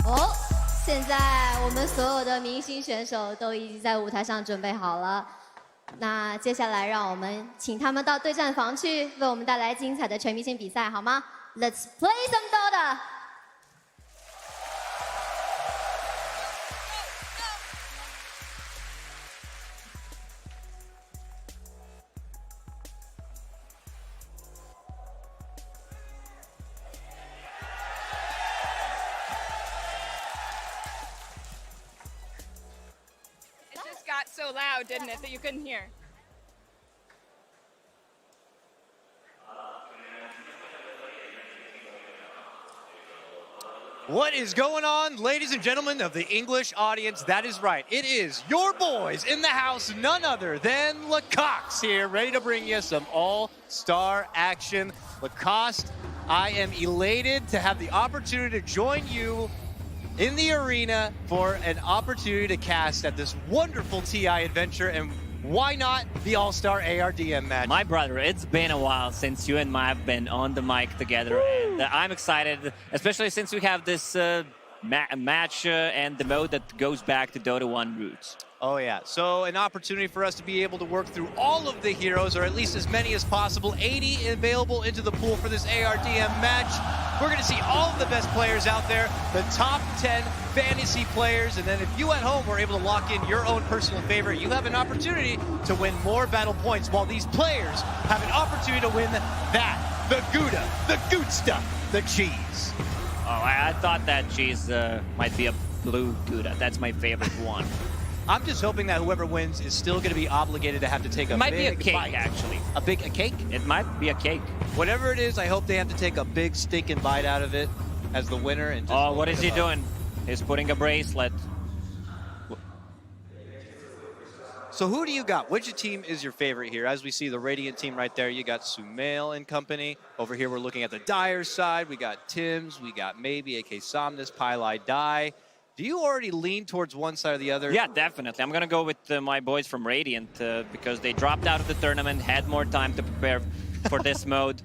哦，现在我们所有的明星选手都已经在舞台上准备好了。那接下来让我们请他们到对战房去，为我们带来精彩的全明星比赛，好吗 ？Let's play some Dota。Got so loud, didn't it, that you couldn't hear? What is going on, ladies and gentlemen of the English audience? That is right. It is your boys in the house, none other than Lacoste here, ready to bring you some all-star action. Lacoste, I am elated to have the opportunity to join you in the arena for an opportunity to cast at this wonderful TI adventure, and why not the All-Star ARDM match? My brother, it's been a while since you and I have been on the mic together, and I'm excited, especially since we have this match and the mode that goes back to Dota 1 roots. Oh yeah, so an opportunity for us to be able to work through all of the heroes, or at least as many as possible. 80 available into the pool for this ARDM match. We're gonna see all of the best players out there, the top 10 fantasy players, and then if you at home were able to lock in your own personal favorite, you have an opportunity to win more battle points, while these players have an opportunity to win that, the Gouda, the good stuff, the cheese. Oh, I thought that cheese might be a blue Gouda. That's my favorite one. I'm just hoping that whoever wins is still going to be obligated to have to take a might big be a cake, bite. actually. A cake? It might be a cake. Whatever it is, I hope they have to take a big stinking bite out of it as the winner. And just oh, what is he doing? He's putting a bracelet. So who do you got? Which team is your favorite here? As we see the Radiant team right there, you got SumaiL and company. Over here, we're looking at the Dire side. We got Tim's, we got maybe AK Somnus, pieliedie. Do you already lean towards one side or the other? Yeah, definitely. I'm going to go with my boys from Radiant because they dropped out of the tournament, had more time to prepare for this mode.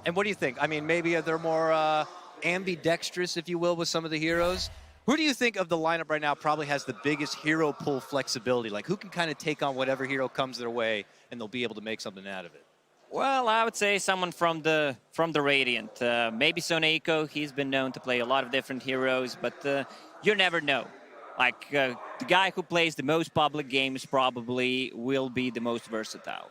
And what do you think? I mean, maybe they're more ambidextrous, if you will, with some of the heroes. Who do you think of the lineup right now probably has the biggest hero pool flexibility? Like, who can kind of take on whatever hero comes their way and they'll be able to make something out of it? Well, I would say someone from the Radiant. Maybe SoNNeikO. He's been known to play a lot of different heroes, but you never know. Like, the guy who plays the most public games probably will be the most versatile.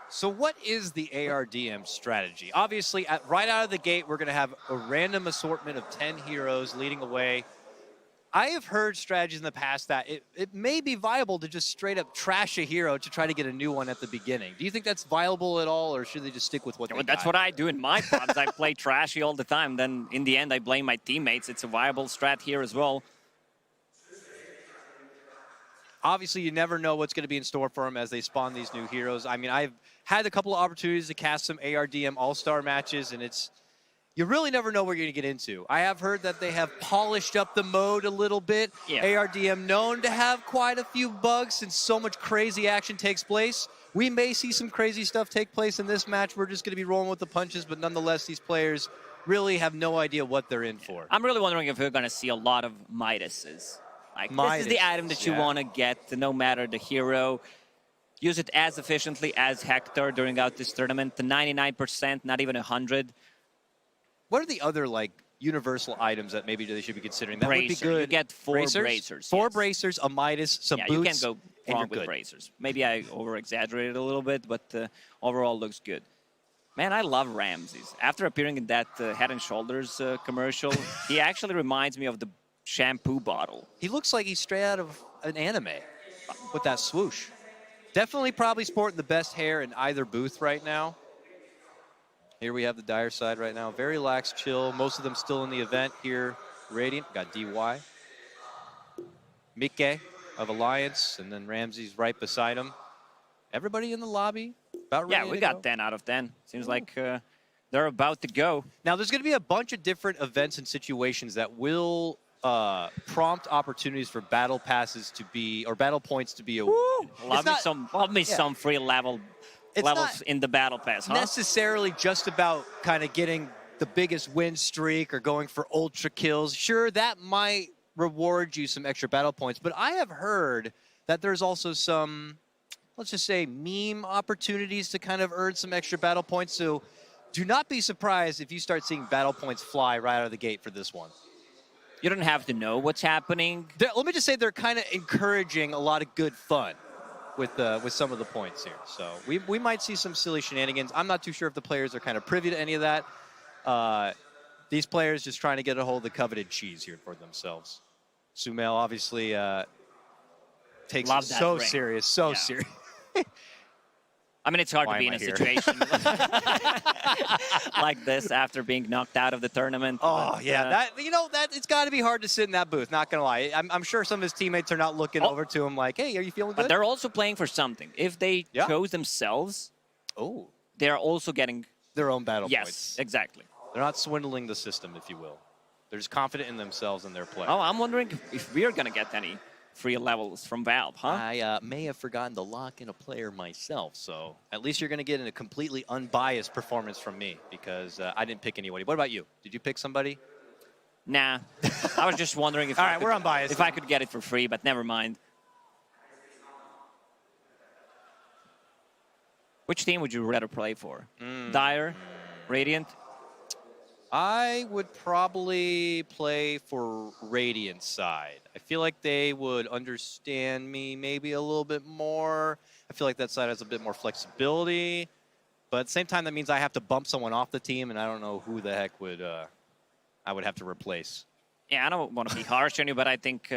So what is the ARDM strategy? Obviously, right out of the gate, we're going to have a random assortment of 10 heroes leading away. I have heard strategies in the past that it may be viable to just straight up trash a hero to try to get a new one at the beginning. Do you think that's viable at all, or should they just stick with what they got? That's what I do in my pubs. I play trashy all the time. Then in the end, I blame my teammates. It's a viable strat here as well. Obviously, you never know what's going to be in store for them as they spawn these new heroes. I mean, I've had a couple of opportunities to cast some ARDM All-Star matches, and you really never know what you're going to get into. I have heard that they have polished up the mode a little bit. Yeah. ARDM known to have quite a few bugs since so much crazy action takes place. We may see some crazy stuff take place in this match. We're just going to be rolling with the punches, but nonetheless, these players really have no idea what they're in for. I'm really wondering if we're going to see a lot of Midases. Like, this is the item that you want to get, no matter the hero. Use it as efficiently as Hector during out this tournament. The 99%, not even 100. What are the other, like, universal items that maybe they should be considering? That would be good. You get four bracers. Four bracers, a Midas, some boots. You can't go wrong with bracers. Maybe I over-exaggerated a little bit, but overall looks good. Man, I love Ramses. After appearing in that Head and Shoulders commercial, he actually reminds me of the shampoo bottle. He looks like he's straight out of an anime with that swoosh. Definitely probably sporting the best hair in either booth right now. Here we have the Dire side right now. Very lax, chill. Most of them still in the event here. Radiant, got DY. miCKe of Alliance, and then Ramses right beside him. Everybody in the lobby about ready Yeah, we to got go? 10 out of 10. Seems like they're about to go. Now, there's going to be a bunch of different events and situations that will prompt opportunities for battle passes to be, or battle points to be awarded. Love me some free levels in the battle pass, huh? Necessarily just about kind of getting the biggest win streak or going for ultra kills. Sure, that might reward you some extra battle points, but I have heard that there's also some, let's just say, meme opportunities to kind of earn some extra battle points. So do not be surprised if you start seeing battle points fly right out of the gate for this one. You don't have to know what's happening. Let me just say they're kind of encouraging a lot of good fun with some of the points here. So we might see some silly shenanigans. I'm not too sure if the players are kind of privy to any of that. These players just trying to get a hold of the coveted cheese here for themselves. SumaiL obviously takes it so serious, serious. I mean, it's hard to be in a situation like this after being knocked out of the tournament. Oh, but, yeah. It's got to be hard to sit in that booth, not going to lie. I'm sure some of his teammates are not looking over to him like, hey, are you feeling good? But they're also playing for something. If they chose themselves, they're also getting their own battle points. Yes, exactly. They're not swindling the system, if you will. They're just confident in themselves and their play. Oh, I'm wondering if we're going to get any free levels from Valve, huh? I may have forgotten to lock in a player myself, so at least you're going to get a completely unbiased performance from me because I didn't pick anybody. What about you? Did you pick somebody? Nah. I was just wondering if All right, we're unbiased. If I could get it for free, but never mind. Which team would you rather play for? Dire? Radiant? I would probably play for Radiant side. I feel like they would understand me maybe a little bit more. I feel like that side has a bit more flexibility. But at the same time, that means I have to bump someone off the team, and I don't know who the heck I would have to replace. Yeah, I don't want to be harsh on you, but I think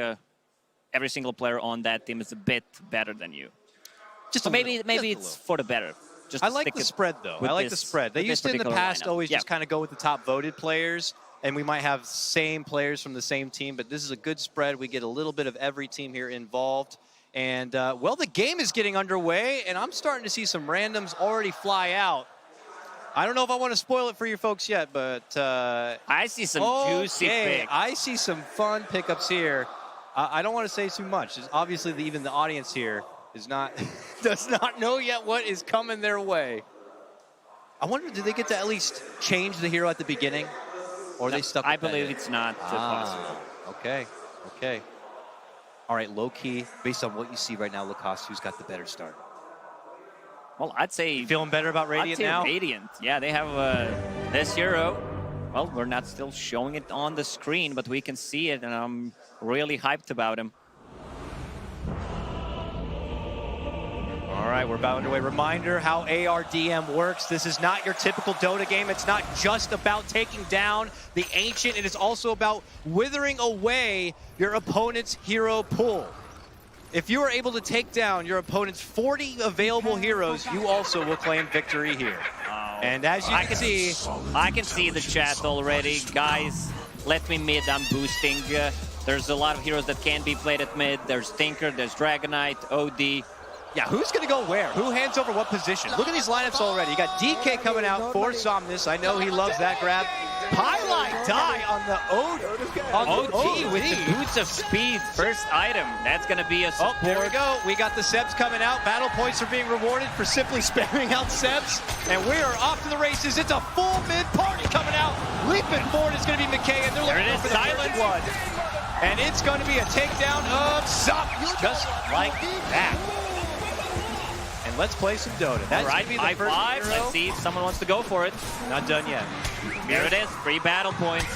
every single player on that team is a bit better than you. Just so maybe it's for the better. I like the spread, though. I like the spread. They used to, in the past, always just kind of go with the top voted players, and we might have same players from the same team, but this is a good spread. We get a little bit of every team here involved. And, well, the game is getting underway, and I'm starting to see some randoms already fly out. I don't know if I want to spoil it for you folks yet, but... I see some juicy picks. I see some fun pickups here. I don't want to say too much. Obviously, even the audience here does not know yet what is coming their way. I wonder, do they get to at least change the hero at the beginning? Or are they stuck with I believe it's not possible. Okay. All right, low-key, based on what you see right now, Lacoste, who's got the better start? Well, I'd say... You feeling better about Radiant now? I'd say Radiant. Yeah, they have this hero. Well, we're not still showing it on the screen, but we can see it, and I'm really hyped about him. All right, we're about underway. Reminder how ARDM works. This is not your typical Dota game. It's not just about taking down the Ancient. It is also about withering away your opponent's hero pool. If you are able to take down your opponent's 40 available heroes, you also will claim victory here. And as you can see... I can see the chat already. Guys, let me mid. I'm boosting. There's a lot of heroes that can be played at mid. There's Tinker, there's Dragonite, OD. Yeah, who's going to go where? Who hands over what position? Look at these lineups already. You got DK coming out for Somnus. I know he loves that grab. pieliedie on the OD with the boots of speed. First item. That's going to be a support. Oh, there we go. We got the Sebs coming out. Battle points are being rewarded for simply spamming out Sebs. And we are off to the races. It's a full mid party coming out. Leaping forward is going to be miCKe, and they're looking for the silent one. And it's going to be a takedown of Somnus, just like that. And let's play some Dota. That's right, going to be the first hero. Let's see if someone wants to go for it. Not done yet. There it is, free battle points.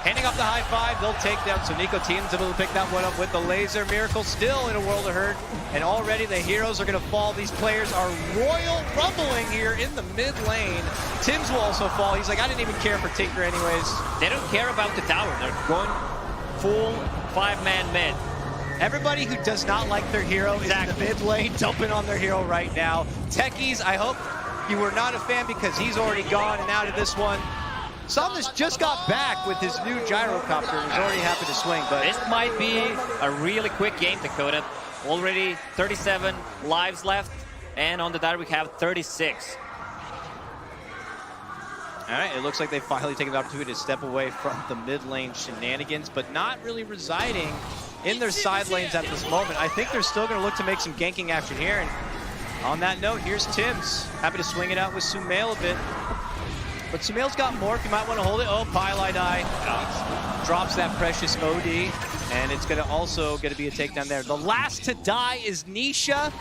Handing off the high five, they'll take down. SoNNeikO team's able to pick that one up with the laser. Miracle still in a world of hurt. And already the heroes are going to fall. These players are royal rumbling here in the mid lane. Tims will also fall. He's like, I didn't even care for Tinker anyways. They don't care about the tower. They're going full 5-man mid. Everybody who does not like their hero is in the mid lane, dumping on their hero right now. Techies, I hope you were not a fan because he's already gone and out of this one. Somnus just got back with his new gyrocopter and was already happy to swing. But this might be a really quick game, Dakota. Already 37 lives left, and on the die we have 36. All right, it looks like they finally taken the opportunity to step away from the mid lane shenanigans, but not really residing in their side lanes at this moment. I think they're still going to look to make some ganking action here. And on that note, here's Tims. Happy to swing it out with SumaiL a bit. But SumaiL's got Morph. You might want to hold it. Oh, pieliedie drops that precious OD, and it's going to also going to be a takedown there. The last to die is Nisha,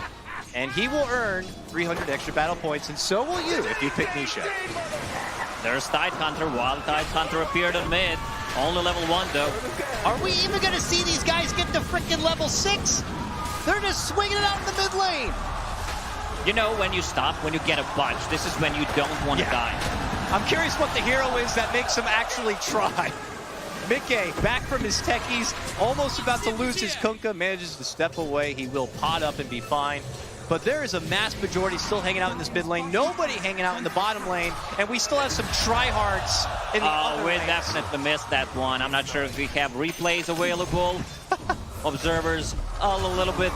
and he will earn 300 extra battle points, and so will you if you pick Nisha. There's Tidehunter. Wild Tidehunter appeared on mid. Only level 1 though. Are we even going to see these guys get to freaking level 6? They're just swinging it out in the mid lane. You know, when you stop, when you get a bunch, this is when you don't want to die. I'm curious what the hero is that makes him actually try. miCKe, back from his techies, almost about to lose his Kunkka, manages to step away. He will pot up and be fine. But there is a mass majority still hanging out in this mid lane. Nobody hanging out in the bottom lane. And we still have some tryhards in the other we lanes. definitely missed that one. I'm not sure if we have replays available. Observers all a little bit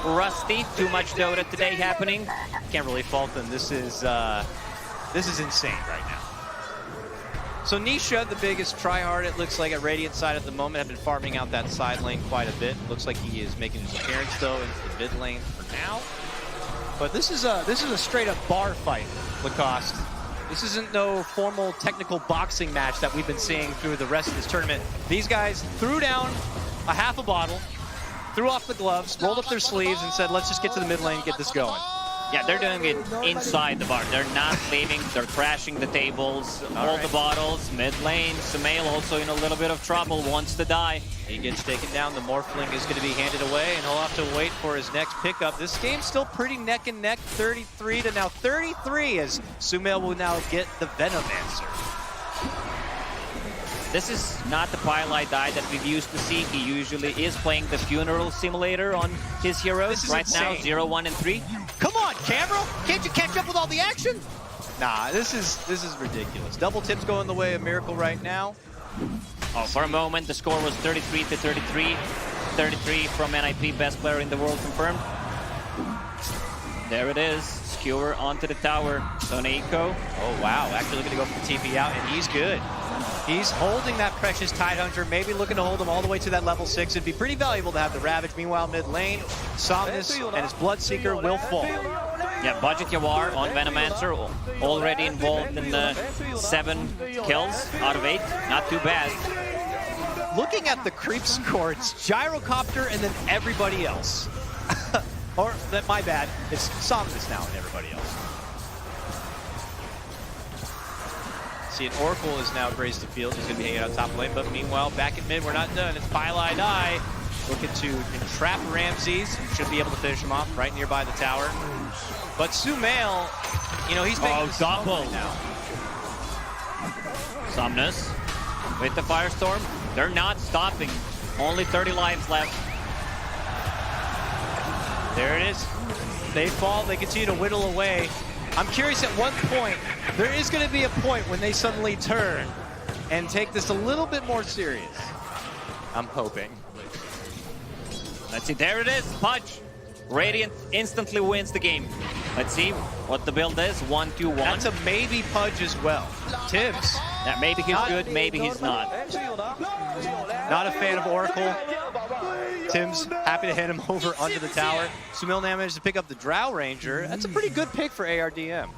rusty. Too much Dota today happening. Can't really fault them. This is insane right now. So Nisha, the biggest tryhard, it looks like at Radiant side at the moment, have been farming out that side lane quite a bit. Looks like he is making his appearance though into the mid lane for now. But this is a straight up bar fight, Lacoste. This isn't no formal technical boxing match that we've been seeing through the rest of this tournament. These guys threw down a half a bottle, threw off the gloves, rolled up their sleeves, and said, let's just get to the mid lane and get this going. Yeah, they're doing it inside the bar. They're not leaving. They're crashing the tables, all the bottles, mid lane. SumaiL also in a little bit of trouble, wants to die. He gets taken down. The Morphling is going to be handed away, and he'll have to wait for his next pickup. This game's still pretty neck and neck, 33 to now 33, as SumaiL will now get the Venomancer. This is not the pieliedie that we've used to see. He usually is playing the funeral simulator on his heroes. Right now, 0, 1, and 3. Come on, camera! Can't you catch up with all the action? Nah, this is ridiculous. Double tips going the way of Miracle right now. Oh, for a moment, the score was 33 to 33. 33 from NIP, best player in the world confirmed. There it is. Skewer onto the tower. SoNNeikO. Oh, wow. Actually looking to go for the TP out, and he's good. He's holding that precious Tidehunter, maybe looking to hold him all the way to that level 6. It'd be pretty valuable to have the Ravage. Meanwhile, mid lane, Somnus and his Bloodseeker will fall. Yeah, Budget Yawar on Venomancer, already involved in 7 kills out of 8. Not too bad. Looking at the creep score, it's Gyrocopter and then everybody else. Or, my bad, it's Somnus now and everybody else. See, an Oracle is now grazed the field. He's going to be hanging out top lane, but meanwhile, back at mid, we're not done. It's pieliedie looking to entrap Ramses. Should be able to finish him off right nearby the tower. But SumaiL, you know, he's making this double right now. Somnus with the Firestorm. They're not stopping. Only 30 lives left. There it is. They fall, they continue to whittle away. I'm curious at what point, there is going to be a point when they suddenly turn and take this a little bit more serious. I'm hoping. Let's see, there it is, Pudge. Radiant instantly wins the game. Let's see what the build is, 1-2-1. That's a maybe Pudge as well. Tibbs. Yeah, maybe he's good, maybe he's not. Not a fan of Oracle. Tim's happy to hand him over under the tower. SumaiL now managed to pick up the Drow Ranger. That's a pretty good pick for ARDM.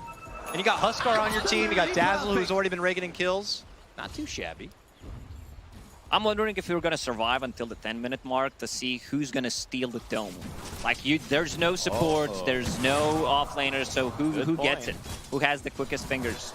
And you got Huskar on your team. You got Dazzle, who's already been raking in kills. Not too shabby. I'm wondering if we're going to survive until the 10-minute mark to see who's going to steal the dome. Like, there's no support, there's no offlaner, so who gets it? Who has the quickest fingers?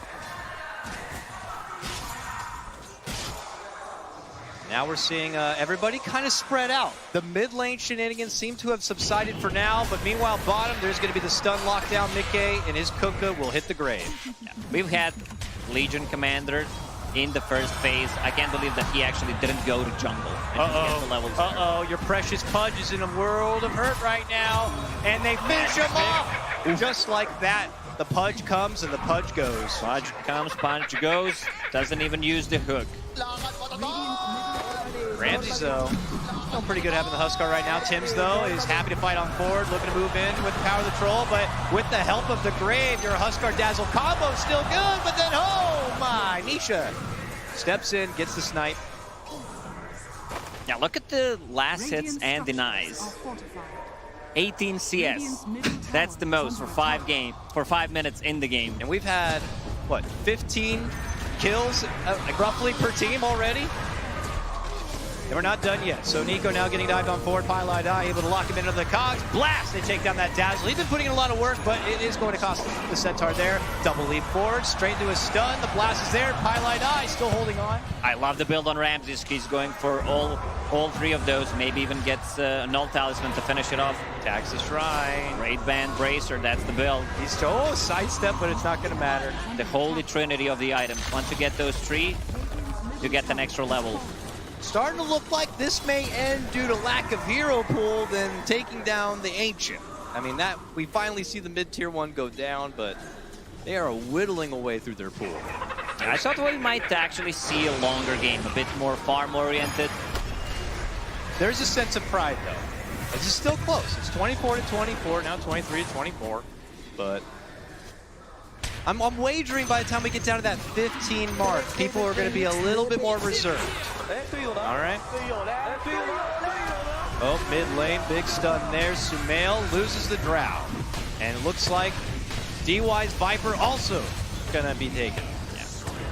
Now we're seeing everybody kind of spread out. The mid lane shenanigans seem to have subsided for now, but meanwhile, bottom, there's going to be the stun lockdown. miCKe and his Kunkka will hit the grave. Yeah. We've had Legion Commander in the first phase. I can't believe that he actually didn't go to jungle and get the levels. Your precious Pudge is in a world of hurt right now, and they finish him off. Just like that, the Pudge comes and the Pudge goes. Pudge comes, Pudge goes, doesn't even use the hook. Ramses, though, feeling pretty good having the Huskar right now. Tims, though, is happy to fight on forward, looking to move in with the power of the Troll, but with the help of the Grave, your Huskar Dazzle combo still good, but then, oh my, Nisha steps in, gets the snipe. Yeah, look at the last hits and denies. 18 CS. That's the most for 5 minutes in the game. And we've had what, 15 kills roughly per team already? And we're not done yet. So SoNNeikO now getting dived on forward. pieliedie able to lock him into the cogs. Blast! They take down that Dazzle. He's been putting in a lot of work, but it is going to cost the Centaur there. Double leap forward, straight into a stun. The blast is there. pieliedie still holding on. I love the build on Ramses. He's going for all three of those. Maybe even gets a null talisman to finish it off. Tags the shrine. Great band bracer. That's the build. He's sidestep, but it's not going to matter. The holy trinity of the items. Once you get those three, you get an extra level. Starting to look like this may end due to lack of hero pool than taking down the Ancient. I mean, that we finally see the mid-tier one go down, but they are whittling away through their pool. I thought we might actually see a longer game, a bit more farm-oriented. There's a sense of pride, though. This is still close. It's 24-24, now 23-24, but I'm wagering by the time we get down to that 15 mark, people are going to be a little bit more reserved. All right. Oh, mid lane, big stun there. SumaiL loses the Drow. And it looks like DY's Viper also going to be taken. Yeah.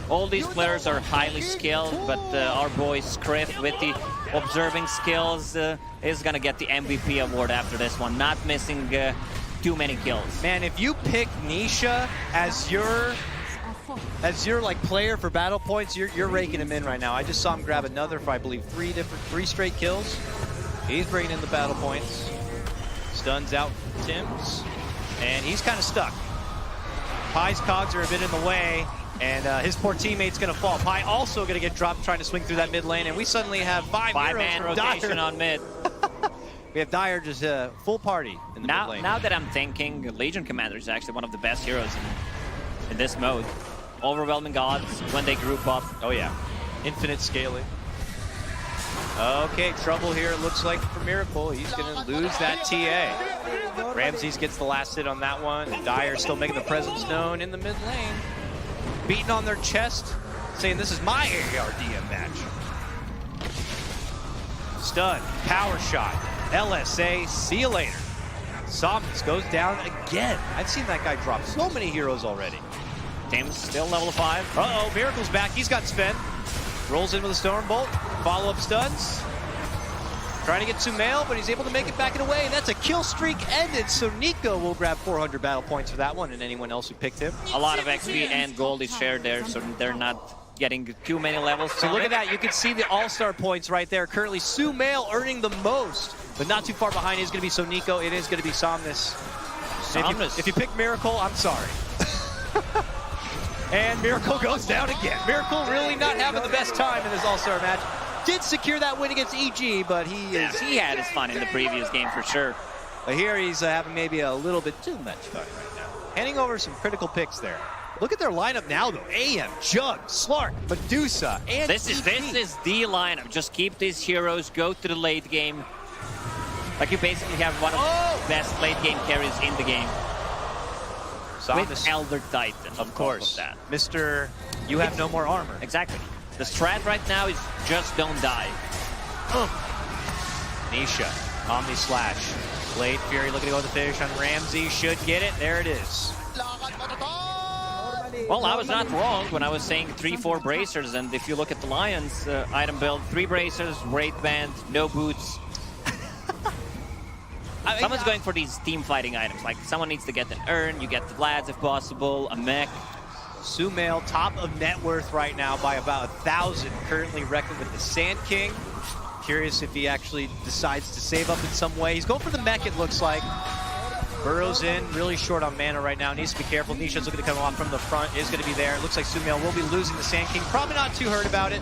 All these players are highly skilled, but our boy Scriff with the observing skills is going to get the MVP award after this one. Not missing too many kills. Man, if you pick Nisha as your like player for battle points, you're raking him in right now. I just saw him grab another for I believe three straight kills. He's bringing in the battle points. Stuns out Tims, and he's kind of stuck. Pi's cogs are a bit in the way, and his poor teammate's gonna fall. Pi also gonna get dropped trying to swing through that mid lane, and we suddenly have five-man rotation on mid. We have Dire just a full party in the mid lane. Now that I'm thinking, Legion Commander is actually one of the best heroes in this mode. Overwhelming gods when they group up. Oh yeah, infinite scaling. Okay, trouble here it looks like for Miracle. He's gonna lose that TA. Ramses gets the last hit on that one. Dire still making the presence known in the mid lane. Beating on their chest, saying this is my ARDM match. Stun, power shot. LSA, see you later. Somnus goes down again. I've seen that guy drop so many heroes already. Tim's still level 5. Uh-oh, Miracle's back. He's got Sven. Rolls in with a Stormbolt. Follow-up stuns. Trying to get SumaiL, but he's able to make it back and away. That's a kill streak ended. So SoNNeikO will grab 400 battle points for that one, and anyone else who picked him. A lot of XP and gold is shared there, so they're not getting too many levels. So look at that. You can see the all-star points right there. Currently, SumaiL earning the most, but not too far behind is going to be SoNNeikO. It is going to be Somnus. If you pick Miracle, I'm sorry. And Miracle goes down again. Miracle really not having the best time in this all-star match. Did secure that win against EG, but he had his fun in the previous game for sure. But here he's having maybe a little bit too much fun right now. Handing over some critical picks there. Look at their lineup now, though. AM, Jug, Slark, Medusa, and this is the lineup. Just keep these heroes, go to the late game. Like you basically have one of the best late game carries in the game. With Elder Titan, of course. That. Mr. You have no more armor. Exactly. The strat right now is just don't die. Nisha, Omni Slash. Blade Fury looking to go with the finish on Ramsey. Should get it. There it is. Well, I was not wrong when I was saying 3-4 bracers, and if you look at the Lions item build, 3 bracers, Wraith Band, no boots. Someone's going for these team fighting items. Like someone needs to get an urn, you get the Vlads if possible, a mech. SumaiL, top of net worth right now by about 1,000, currently reckoned with the Sand King. Curious if he actually decides to save up in some way. He's going for the mech, it looks like. Burrows in, really short on mana right now. Needs to be careful. Nisha's looking to come off from the front, is going to be there. It looks like SumaiL will be losing the Sand King. Probably not too hurt about it.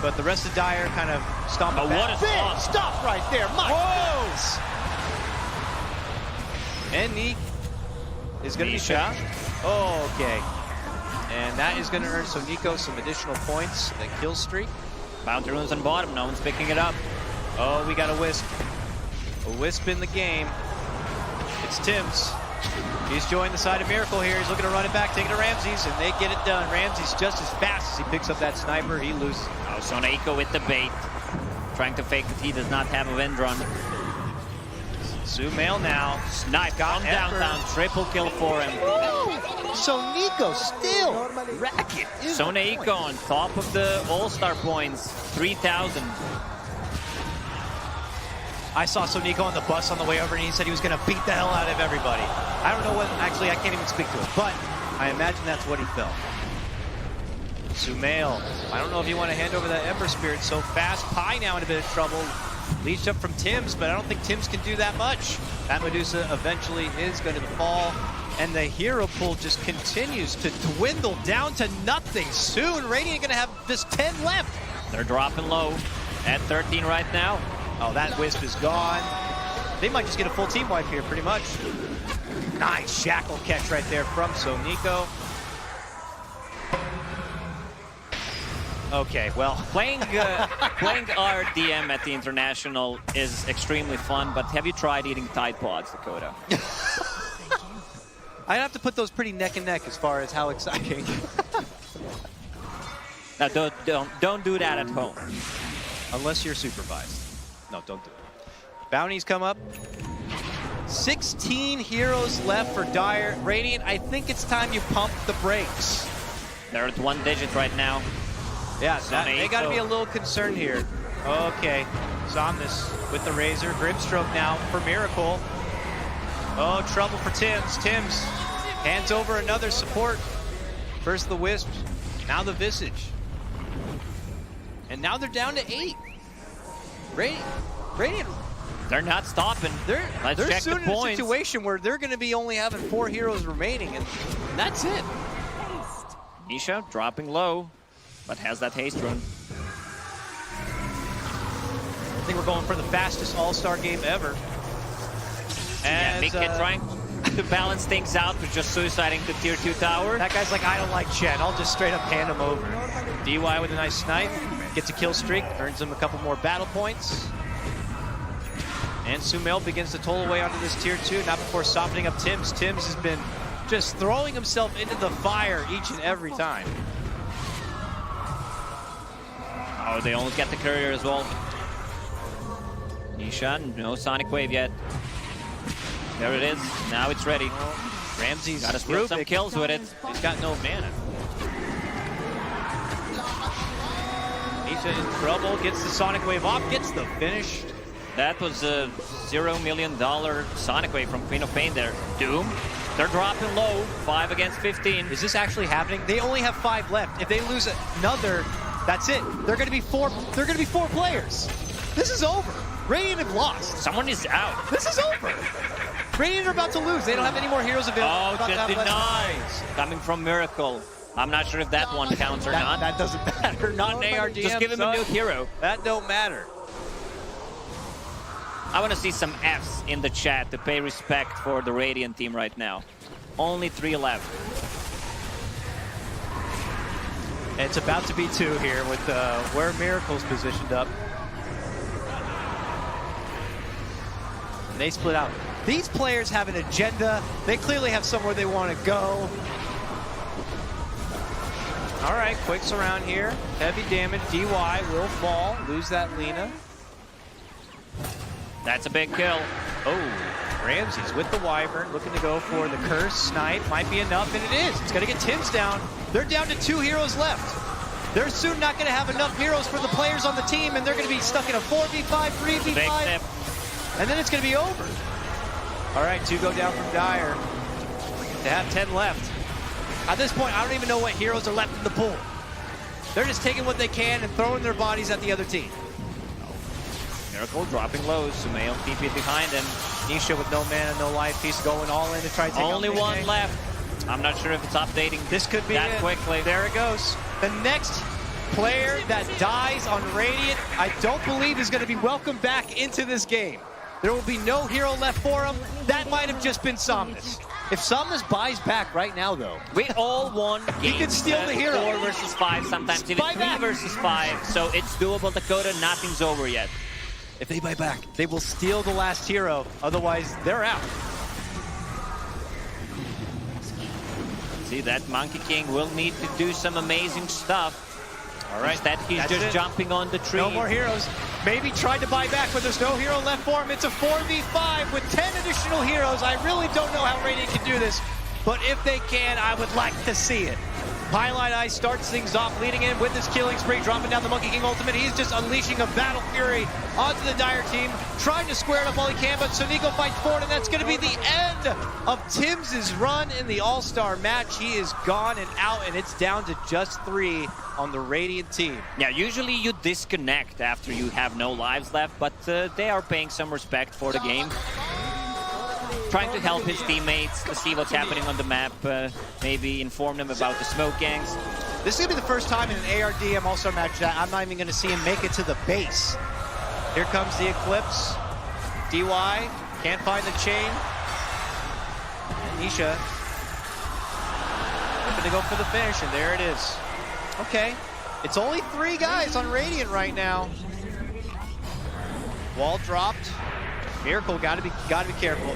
But the rest of Dire kind of stomping back. Big stop right there, my goodness! And Neek is going to be shot. Oh, okay. And that is going to earn SoNNeikO some additional points. The kill streak. Bounty runes on bottom, no one's picking it up. Oh, we got a Wisp. A Wisp in the game. It's Tims. He's joined the side of Miracle here. He's looking to run it back, taking it to Ramses, and they get it done. Ramses just as fast as he picks up that sniper, he loses. Oh, SoNNeikO with the bait. Trying to fake that he does not have a wind run. SumaiL now. Snipe from downtown, triple kill for him. SoNNeikO still racking. SoNNeikO on top of the All-Star points, 3,000. I saw SoNNeikO on the bus on the way over, and he said he was going to beat the hell out of everybody. I don't know what, actually, I can't even speak to it, but I imagine that's what he felt. SumaiL, I don't know if you want to hand over that Ember Spirit so fast. Pi now in a bit of trouble. Leashed up from Tims, but I don't think Tims can do that much. That Medusa eventually is going to fall, and the hero pool just continues to dwindle down to nothing. Soon, Radiant going to have just 10 left. They're dropping low at 13 right now. Oh, that Wisp is gone. They might just get a full team wipe here, pretty much. Nice shackle catch right there from SoNNeikO. Okay, well, Playing RDM at the International is extremely fun, but have you tried eating Tide Pods, Dakota? I'd have to put those pretty neck and neck as far as how exciting. No, don't do that at home. Unless you're supervised. No, don't do it. Bounties come up. 16 heroes left for Dire. Radiant, I think it's time you pump the brakes. They're at 1 digit right now. Yeah, they got to be a little concerned here. Okay, Somnus with the Razor. Grimstroke now for Miracle. Oh, trouble for Tims. Tims hands over another support. First the Wisp, now the Visage. And now they're down to 8. Radiant. They're not stopping. They're check soon the in a points. situation where they're going to be only having 4 heroes remaining, and that's it. Nisha dropping low, but has that haste run. I think we're going for the fastest All-Star game ever. And miCKe trying to balance things out with just suiciding the tier 2 tower. That guy's like, I don't like Chen. I'll just straight up hand him over. DY with a nice snipe. Gets a kill streak. Earns him a couple more battle points. And SumaiL begins to toll away onto this tier 2. Not before softening up Tims. Tims has been just throwing himself into the fire each and every time. Oh, they almost get the courier as well. Nisha, no Sonic Wave yet. There it is. Now it's ready. Ramsey's got to steal some kills with it. He's got no mana. Nisha in trouble. Gets the Sonic Wave off. Gets the finish. That was a $0 million Sonic Wave from Queen of Pain there. Doom. They're dropping low. 5 against 15. Is this actually happening? They only have 5 left. If they lose another, that's it. They're going to be 4. They're going to be 4 players. This is over. Radiant have lost. Someone is out. This is over. Radiant are about to lose. They don't have any more heroes available. Oh, the denies coming from Miracle. I'm not sure if that one counts or not. That doesn't matter. Not an ARDM. Just give him a new hero. That don't matter. I want to see some Fs in the chat to pay respect for the Radiant team right now. Only 3 left. It's about to be 2 here with where Miracle's positioned up. And they split out. These players have an agenda. They clearly have somewhere they want to go. All right, quicks around here. Heavy damage. DY will fall. Lose that Lina. That's a big kill. Oh, Ramsey's with the Wyvern, looking to go for the curse snipe. Might be enough, and it is. It's going to get Tims down. They're down to 2 heroes left. They're soon not going to have enough heroes for the players on the team, and they're going to be stuck in a 4v5, 3v5, and then it's going to be over. All right, 2 go down from Dire. They have 10 left. At this point, I don't even know what heroes are left in the pool. They're just taking what they can and throwing their bodies at the other team. Miracle dropping lows. SumaiL TP behind him. Nisha with no mana, no life. He's going all in to try to take Only out one miCKe. left. I'm not sure if it's updating This could be that it. quickly. There it goes. The next player that dies on Radiant, I don't believe is going to be welcomed back into this game. There will be no hero left for him. That might have just been Somnus. If Somnus buys back right now, though, We all won games. He could steal the hero. 4 versus 5, sometimes even Buy 3 back. versus 5. So it's doable, Dakota. Nothing's over yet. if they buy back, they will steal the last hero. Otherwise, they're out. See, that Monkey King will need to do some amazing stuff. All right. Instead, he's That's just it. jumping on the tree. No more heroes. Maybe tried to buy back, but there's no hero left for him. It's a 4v5 with 10 additional heroes. I really don't know how Radiant can do this. but if they can, I would like to see it. pieliedie starts things off, leading in with his killing spree, dropping down the miCKe ultimate. He's just unleashing a battle fury onto the Dire team, trying to square it up while he can, but SoNNeikO fights forward, and that's going to be the end of Tim's run in the All-Star match. He is gone and out, and it's down to just 3 on the Radiant team. Yeah, usually you disconnect after you have no lives left, but they are paying some respect for the game. Trying to help his teammates to see what's happening on the map, maybe inform them about the smoke gangs. This is going to be the first time in an ARDM All-Star match that I'm not even going to see him make it to the base. Here comes the Eclipse. DY can't find the chain. And Nisha looking to go for the finish, and there it is. Okay, it's only 3 guys on Radiant right now. Wall dropped. Miracle, gotta be careful.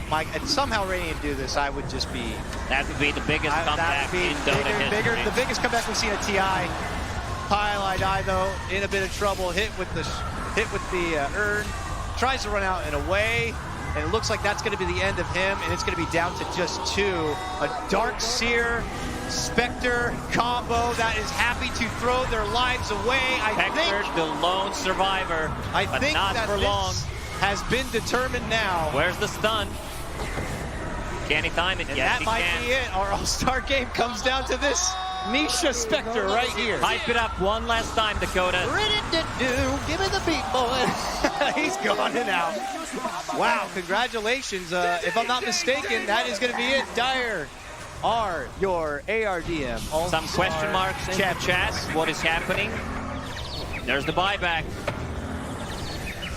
Mike, and somehow Radiant do this, I would just be... That would be the biggest comeback in Dota history. The biggest comeback we've seen at TI. pieliedie, though, in a bit of trouble. Hit with the urn. Tries to run out and away. And it looks like that's going to be the end of him. And it's going to be down to just 2. A Dark Seer, Spectre combo that is happy to throw their lives away. I think the lone survivor, but think not that for long. Has been determined now. Where's the stun? Can he time it? And yes, that might be it. Our All-Star game comes down to this Nisha Spectre right here. Hype it up one last time, Dakota. Give me the beat, boy. He's gone and out. Wow, congratulations. If I'm not mistaken, that is going to be it. Dire are your ARDM All-Star Some question marks in the chat. What is happening? There's the buyback.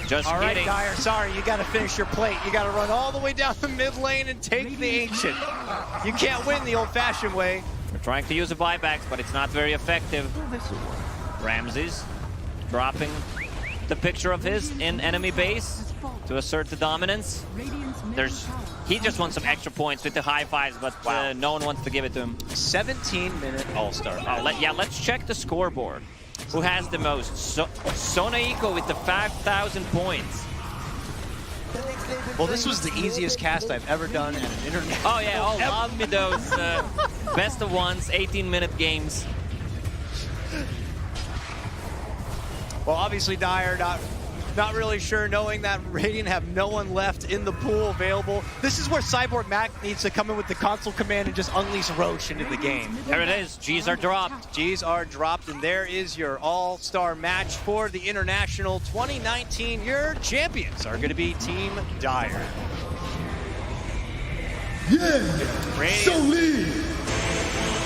Just all right, kidding. Dire, sorry, you got to finish your plate. You got to run all the way down the mid lane and take the Ancient. You can't win the old-fashioned way. We're trying to use the buybacks, but it's not very effective. Ramses dropping the picture of his in enemy base to assert the dominance. He just wants some extra points with the high fives, but no one wants to give it to him. 17-minute All-Star match. Let's check the scoreboard. Who has the most? SoNNeikO with the 5,000 points. Well, this was the easiest cast I've ever done at an international. Oh yeah, love me those best of ones, 18-minute games. Well, obviously Dire not really sure, knowing that Radiant have no one left in the pool available. This is where Cyborg Mac needs to come in with the console command and just unleash Roche into the game. There it is. Gs are dropped. Gs are dropped, and there is your all-star match for the International 2019. Your champions are going to be Team Dire.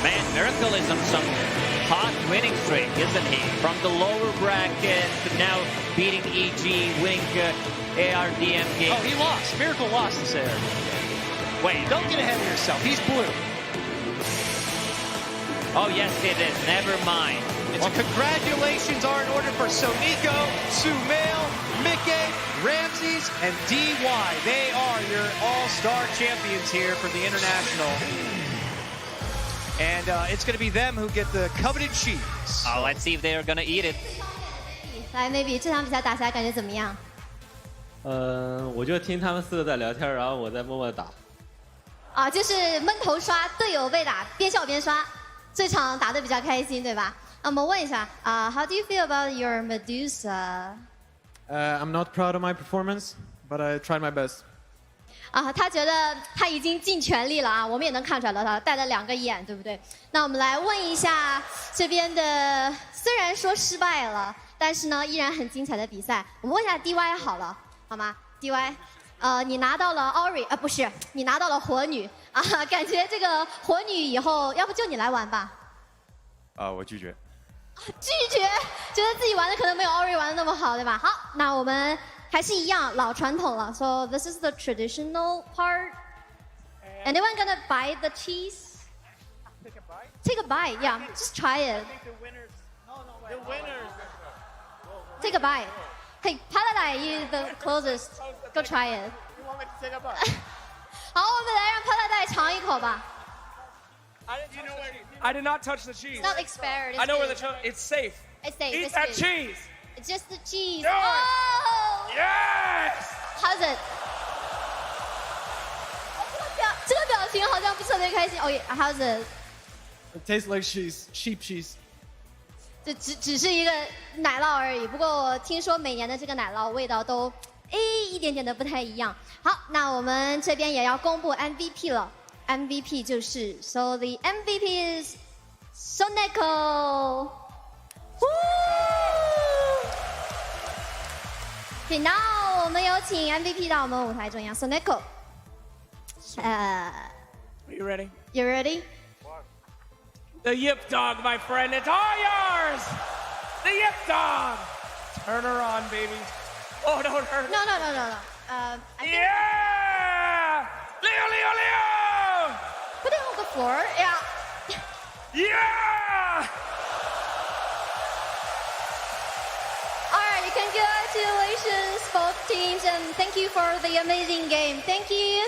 Man, Miracle is on some hot winning streak, isn't he? From the lower bracket to now beating EG, winning ARDM game. Oh, he lost. Miracle lost this area. Wait, don't get ahead of yourself. He's blue. Oh, yes, it is. Never mind. Well, congratulations are in order for SoNNeikO, SumaiL, miCKe, Ramses, and DY. They are your all-star champions here for the International. And it's going to be them who get the coveted cheese. Oh, let's see if they are going to eat it. 来 ，maybe 这场比赛打下来感觉怎么样？我就听他们4个在聊天，然后我在默默地打。啊，就是闷头刷，队友被打，边笑边刷，这场打得比较开心，对吧？那我们问一下，How do you feel about your Medusa？ I'm not proud of my performance, but I tried my best. 啊，他觉得他已经尽全力了啊，我们也能看出来了，他带了2个眼，对不对？那我们来问一下这边的，虽然说失败了，但是呢依然很精彩的比赛。我们问一下 DY 好了，好吗 ？DY，你拿到了 Ori，不是，你拿到了火女啊，感觉这个火女以后，要不就你来玩吧？我拒绝。拒绝，觉得自己玩的可能没有 Ori 玩的那么好，对吧？好，那我们。还是一样老传统了。So this is the traditional part. Anyone gonna buy the cheese? Take a bite. Take a bite. Yeah, just try it. I think the winners. No, the winners. Take a bite. Hey, pieliedie, you the closest. Go try it. You want me to take a bite? 好，我们来让pieliedie尝一口吧。I did not touch the cheese. It's not expired. I know where the cheese. It's safe. It's safe. Eat it's that good. cheese. It's just the cheese. Do it. Oh! Yes. How's it? 这个表听好像不是特别开心。哦，how's it？ It tastes like cheese, cheap cheese. 这只是一个奶酪而已。不过我听说每年的这个奶酪味道都一点点的不太一样。好，那我们这边也要公布 MVP 了。MVP 就是 ，so the MVP is SoNNeikO。好，那我们有请 MVP 到我们舞台中央 ，SoNNeikO。Are you ready? You ready? The Yip Dog, my friend. It's all yours. The Yip Dog. Turn her on, baby. Oh, don't hurt her. No. I think Yeah! Leo, Leo, Leo! put it on the floor. Yeah. Yeah! All right. Congratulations, both teams, and thank you for the amazing game. Thank you.